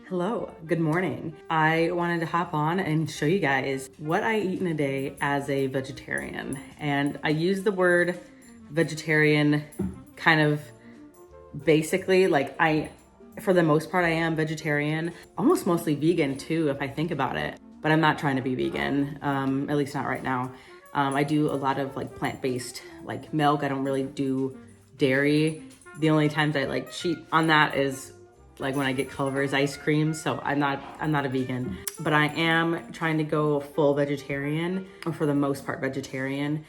Hello, good morning. I wanted to hop on and show you guys what I eat in a day as a vegetarian. And I use the word vegetarian kind of basically, for the most part, I am vegetarian, almost mostly vegan too, if I think about it. But I'm not trying to be vegan, at least not right now. I do a lot of like plant-based, like milk. I don't really do dairy. The only times I like cheat on that is like when I get Culver's ice cream. So I'm not a vegan, but I am trying to go full vegetarian, or for the most part vegetarian.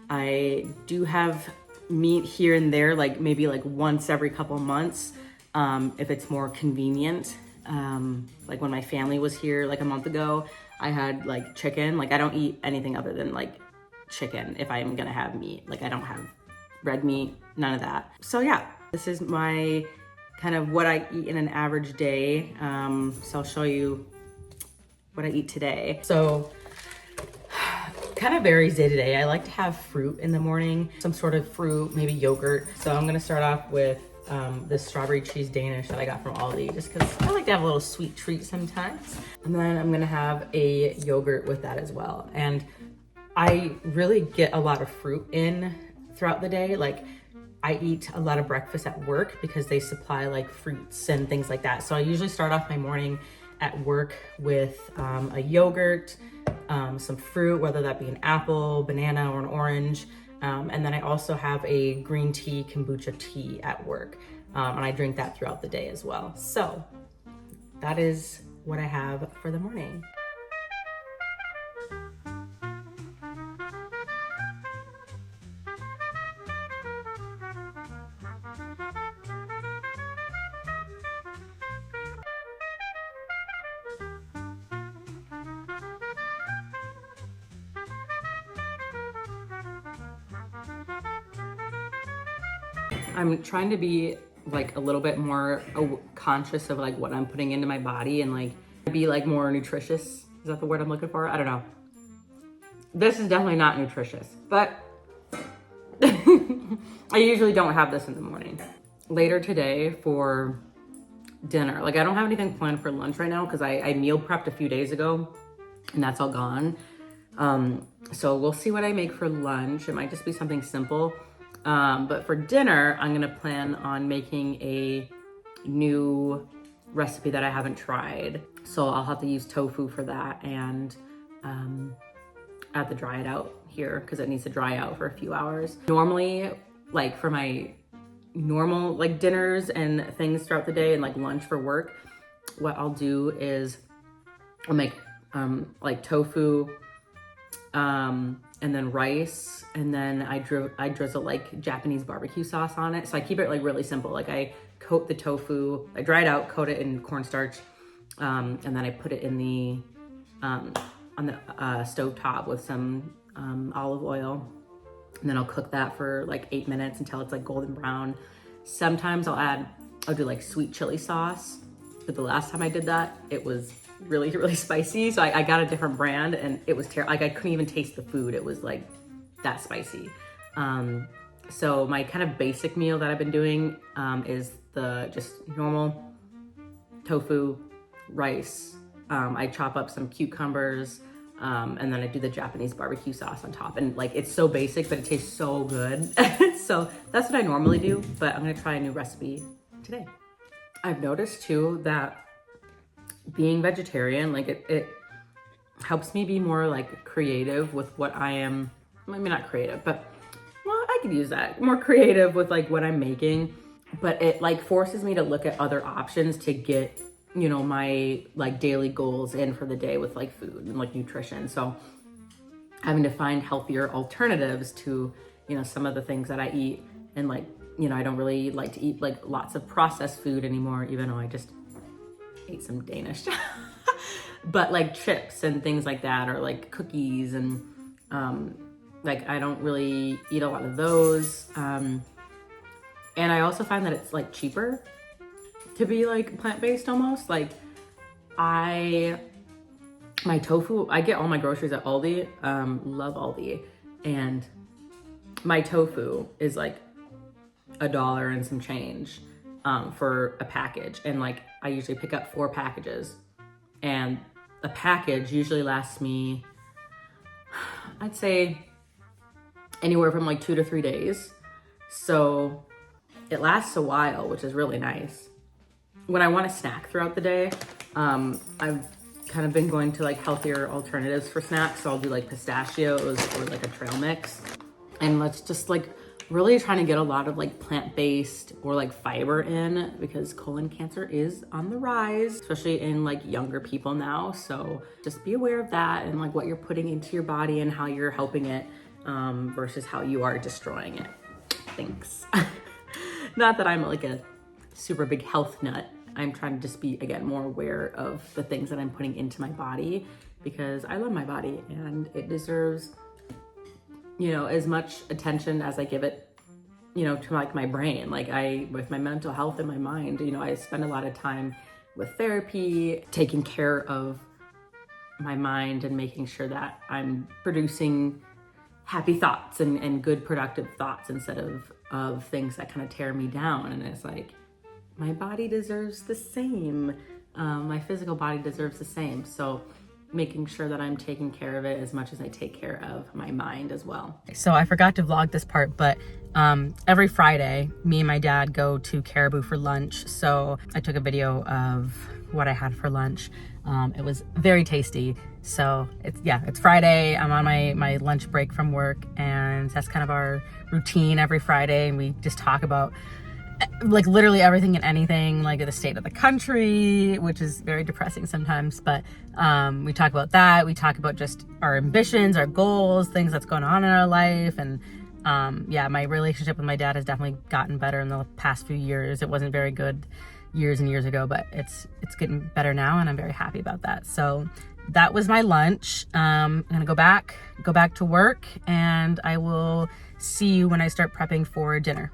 I do have meat here and there, like maybe like once every couple months, if it's more convenient. Like when my family was here like a month ago, I had like chicken. Like I don't eat anything other than like chicken if I'm gonna have meat. Like I don't have red meat, none of that. So yeah, this is my kind of what I eat in an average day. So I'll show you what I eat today. So kind of varies day to day. I like to have fruit in the morning, some sort of fruit, maybe yogurt. So I'm gonna start off with this strawberry cheese Danish that I got from Aldi, just because I like to have a little sweet treat sometimes. And then I'm gonna have a yogurt with that as well. And I really get a lot of fruit in throughout the day. Like I eat a lot of breakfast at work because they supply like fruits and things like that. So I usually start off my morning at work with a yogurt, some fruit, whether that be an apple, banana, or an orange. And then I also have a green tea kombucha tea at work. And I drink that throughout the day as well. So that is what I have for the morning. I'm trying to be like a little bit more conscious of like what I'm putting into my body and like be like more nutritious. Is that the word I'm looking for? I don't know. This is definitely not nutritious, but I usually don't have this in the morning. Later today for dinner, like I don't have anything planned for lunch right now because I meal prepped a few days ago and that's all gone. So we'll see what I make for lunch. It might just be something simple. But for dinner, I'm gonna plan on making a new recipe that I haven't tried. So I'll have to use tofu for that, and I have to dry it out here because it needs to dry out for a few hours. Normally, like for my normal like dinners and things throughout the day and like lunch for work, what I'll do is I'll make like tofu, and then rice, and then I drizzle like Japanese barbecue sauce on it. So I keep it like really simple. Like I coat the tofu, I dry it out, coat it in cornstarch, and then I put it in the on the stove top with some olive oil, and then I'll cook that for like 8 minutes until it's like golden brown. Sometimes I'll do like sweet chili sauce, but the last time I did that, it was really spicy. So I got a different brand and it was terrible. Like I couldn't even taste the food. It was like that spicy. So my kind of basic meal that I've been doing is the just normal tofu, rice. I chop up some cucumbers, and then I do the Japanese barbecue sauce on top. And like, it's so basic, but it tastes so good. So that's what I normally do, but I'm gonna try a new recipe today. I've noticed too that being vegetarian, like it helps me be more like creative with what I am, maybe not creative, but well, I could use that, more creative with like what I'm making, but it like forces me to look at other options to get, you know, my like daily goals in for the day with like food and like nutrition. So having to find healthier alternatives to, you know, some of the things that I eat, and like, you know, I don't really like to eat like lots of processed food anymore, even though I just ate some Danish, but like chips and things like that, or like cookies, and like I don't really eat a lot of those. And I also find that it's like cheaper to be like plant-based almost. Like my tofu, I get all my groceries at Aldi, love Aldi, and my tofu is like $1 and some change. for a package. And like, I usually pick up 4 packages, and a package usually lasts me, I'd say anywhere from like 2 to 3 days. So it lasts a while, which is really nice. When I want to snack throughout the day, I've kind of been going to like healthier alternatives for snacks. So I'll do like pistachios or like a trail mix. And let's just like really trying to get a lot of like plant-based or like fiber in, because colon cancer is on the rise, especially in like younger people now. So just be aware of that and like what you're putting into your body and how you're helping it versus how you are destroying it. Thanks. Not that I'm like a super big health nut. I'm trying to just be, again, more aware of the things that I'm putting into my body, because I love my body and it deserves, you know, as much attention as I give it, you know, to like my brain. Like with my mental health and my mind, you know, I spend a lot of time with therapy, taking care of my mind and making sure that I'm producing happy thoughts and good productive thoughts instead of things that kind of tear me down. And it's like, my body deserves the same. My physical body deserves the same. So making sure that I'm taking care of it as much as I take care of my mind as well. So I forgot to vlog this part, but every Friday, me and my dad go to Caribou for lunch. So I took a video of what I had for lunch. It was very tasty. So it's Friday. I'm on my lunch break from work, and that's kind of our routine every Friday. And we just talk about like literally everything and anything, like the state of the country, which is very depressing sometimes, but we talk about that. We talk about just our ambitions, our goals, things that's going on in our life. And yeah, my relationship with my dad has definitely gotten better in the past few years. It wasn't very good years and years ago, but it's getting better now, and I'm very happy about that. So that was my lunch. I'm gonna go back to work, and I will see you when I start prepping for dinner.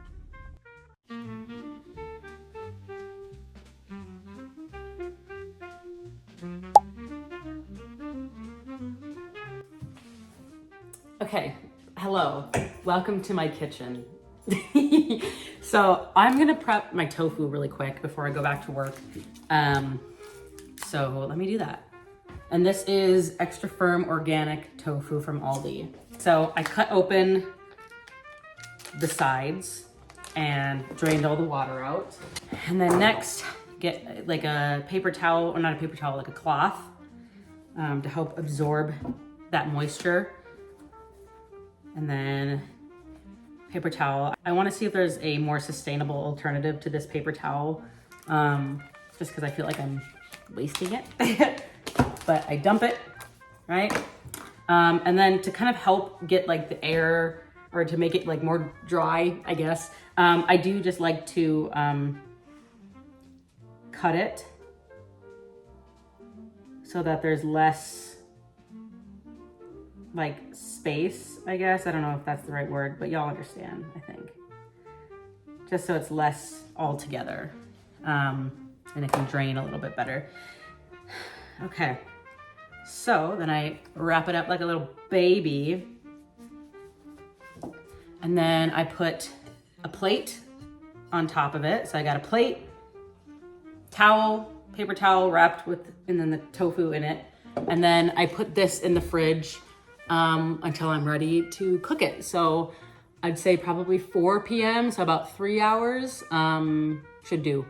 Okay, hello, welcome to my kitchen. So I'm gonna prep my tofu really quick before I go back to work. So let me do that. And this is extra firm organic tofu from Aldi. So I cut open the sides and drained all the water out. And then next, get like a paper towel, or not a paper towel, like a cloth to help absorb that moisture. And then paper towel. I want to see if there's a more sustainable alternative to this paper towel, just because I feel like I'm wasting it. But I dump it, right? And then to kind of help get like the air, or to make it like more dry, I guess, I do just like to cut it so that there's less like space, I guess. I don't know if that's the right word, but y'all understand, I think. Just so it's less all together, and it can drain a little bit better. Okay, so then I wrap it up like a little baby, and then I put a plate on top of it. So I got a plate, towel, paper towel wrapped with, and then the tofu in it. And then I put this in the fridge until I'm ready to cook it. So I'd say probably 4 p.m. So about 3 hours should do.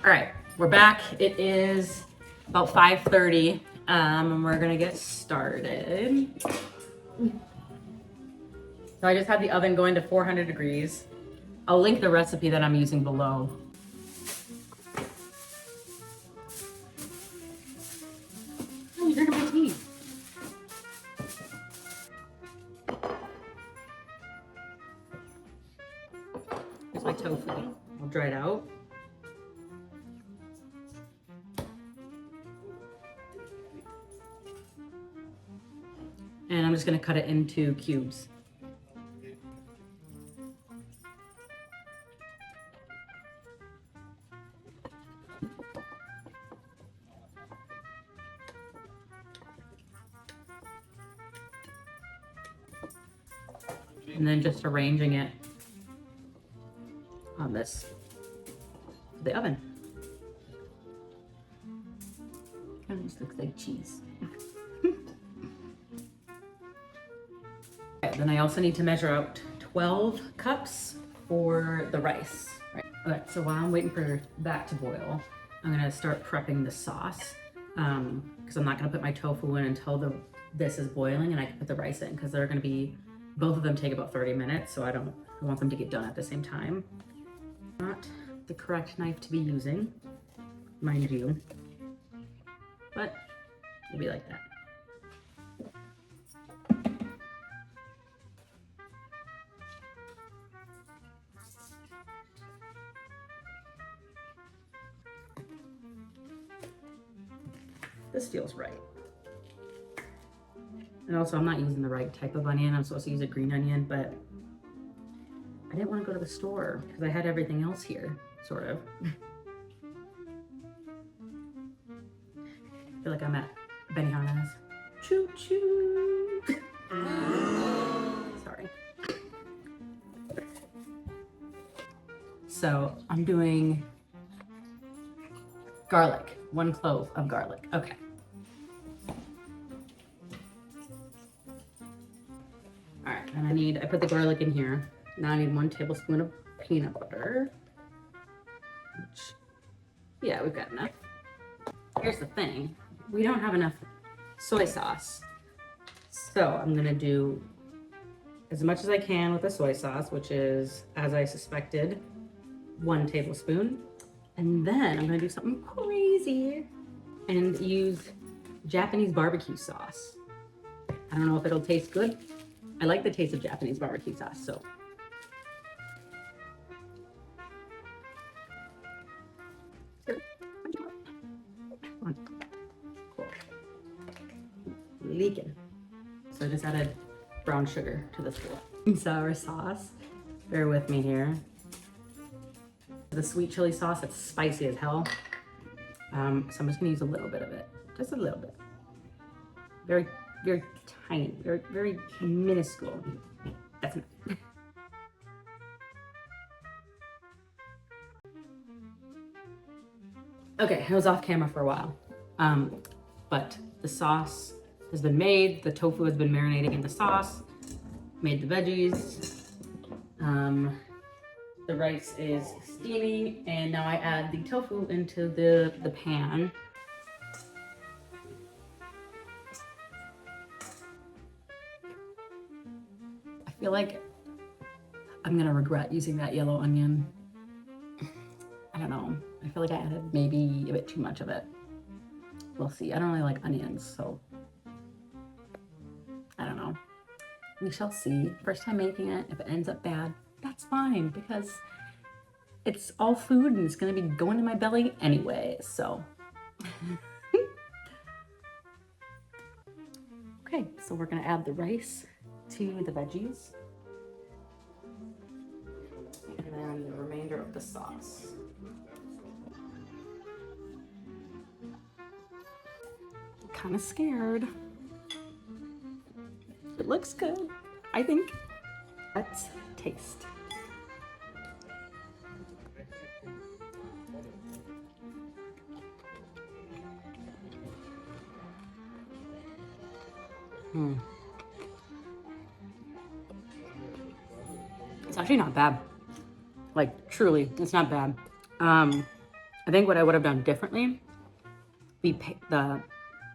All right, we're back. It is about 5:30 and we're gonna get started. So I just had the oven going to 400 degrees. I'll link the recipe that I'm using below. Oh, you're drinking my tea. Here's my tofu. I'll dry it out. And I'm just gonna cut it into cubes. And then just arranging it on this, the oven. Kind of just looks like cheese. Okay, then I also need to measure out 12 cups for the rice. Right. Okay, so while I'm waiting for that to boil, I'm gonna start prepping the sauce because I'm not gonna put my tofu in until this is boiling and I can put the rice in because they're gonna be, both of them take about 30 minutes, so I want them to get done at the same time. Not the correct knife to be using, mind you, but it'll be like that. This feels right. And also I'm not using the right type of onion. I'm supposed to use a green onion, but I didn't want to go to the store because I had everything else here, sort of. I feel like I'm at Benihana's. Choo choo. Sorry. So I'm doing garlic, 1 clove of garlic. Okay. All right, and I put the garlic in here. Now I need 1 tablespoon of peanut butter. Which, yeah, we've got enough. Here's the thing. We don't have enough soy sauce. So I'm gonna do as much as I can with the soy sauce, which is, as I suspected, 1 tablespoon. And then I'm gonna do something crazy and use Japanese barbecue sauce. I don't know if it'll taste good. I like the taste of Japanese barbecue sauce, so. Cool. Leaking. So I just added brown sugar to this bowl. Sour sauce. Bear with me here. The sweet chili sauce, it's spicy as hell. So I'm just gonna use a little bit of it. Just a little bit. Very, very tiny, very, very minuscule. That's enough. Okay, I was off camera for a while. But the sauce has been made. The tofu has been marinating in the sauce. Made the veggies. The rice is steaming, and now I add the tofu into the pan. I feel like I'm gonna regret using that yellow onion. I don't know. I feel like I added maybe a bit too much of it. We'll see. I don't really like onions, so I don't know. We shall see. First time making it. If it ends up bad, that's fine because it's all food and it's gonna be going in my belly anyway, so. Okay, so we're gonna add the rice to the veggies. And then the remainder of the sauce. I'm kind of scared. It looks good, I think. Let's taste. It's actually not bad. Like, truly, it's not bad. I think what I would have done differently, the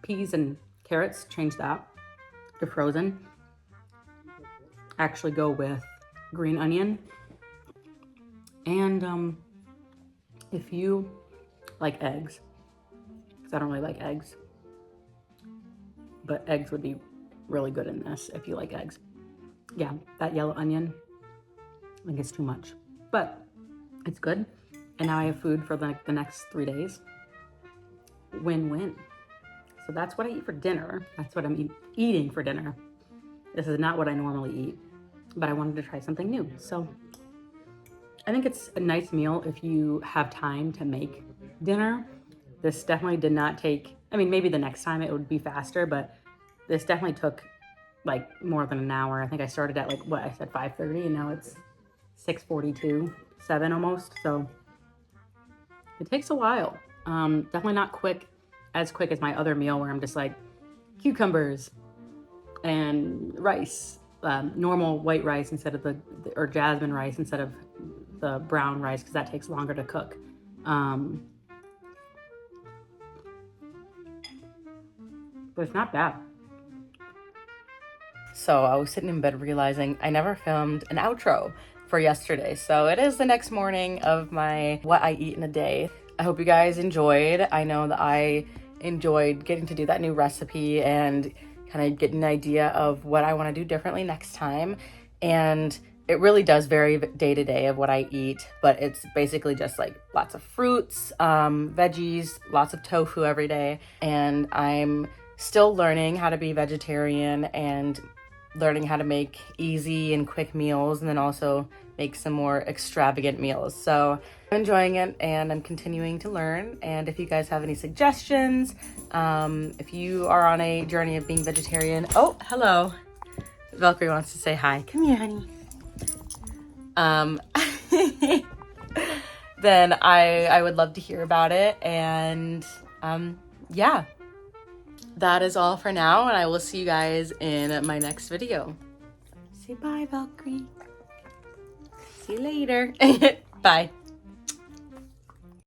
peas and carrots, change that to frozen. Actually go with green onion. And if you like eggs, because I don't really like eggs, but eggs would be really good in this if you like eggs. Yeah, that yellow onion, I think it's too much, but it's good. And now I have food for the next 3 days. Win-win. So that's what I eat for dinner. That's what I'm eating for dinner. This is not what I normally eat, but I wanted to try something new. So I think it's a nice meal if you have time to make dinner. This definitely did not take, I mean, maybe the next time it would be faster, but this definitely took like more than an hour. I think I started at like, what, I said 5:30 and now it's 6:42. 7 almost, so it takes a while. Definitely not as quick as my other meal where I'm just like cucumbers and rice, normal white rice instead of or jasmine rice instead of the brown rice, because that takes longer to cook. But it's not bad. So I was sitting in bed realizing I never filmed an outro for yesterday. So it is the next morning of my what I eat in a day. I hope you guys enjoyed. I know that I enjoyed getting to do that new recipe and kind of getting an idea of what I want to do differently next time. And it really does vary day to day of what I eat, but it's basically just like lots of fruits, veggies, lots of tofu every day. And I'm still learning how to be vegetarian and learning how to make easy and quick meals, and then also make some more extravagant meals. So I'm enjoying it and I'm continuing to learn. And if you guys have any suggestions, if you are on a journey of being vegetarian, oh, hello. Valkyrie wants to say hi. Come here, honey. Then I would love to hear about it. And yeah. That is all for now, and I will see you guys in my next video. Say bye, Valkyrie. See you later. Bye.